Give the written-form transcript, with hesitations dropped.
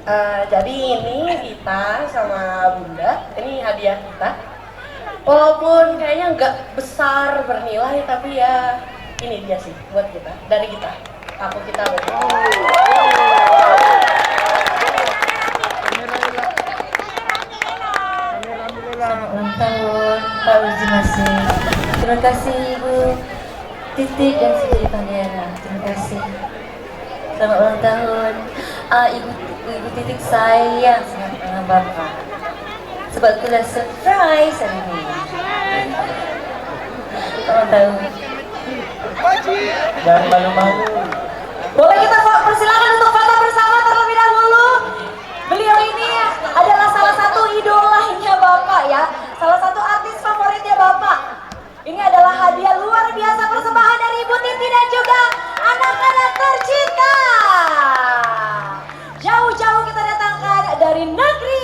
Jadi ini Dita sama Bunda, ini hadiah kita. Walaupun kayaknya nggak besar bernilai, tapi ya ini dia sih buat kita, dari kita. Aku kita Selamat ulang tahun Pak Uji Masih. Terima kasih Ibu Titik dan Siti Pandiana. Terima kasih. Selamat ulang tahun Ibu Titik, sayang sangat dengan Bapak. Sebab itulah surprise hari ini. Selamat tahun. Jangan malu-malu. Boleh kita persilakan untuk foto bersama terlebih dahulu. Beliau ini adalah salah satu idolanya Bapak ya, salah satu artis favoritnya Bapak. Ini adalah hadiah luar biasa persembahan dari Ibu Titi dan juga anak-anak tercinta. Jauh-jauh kita datangkan dari negeri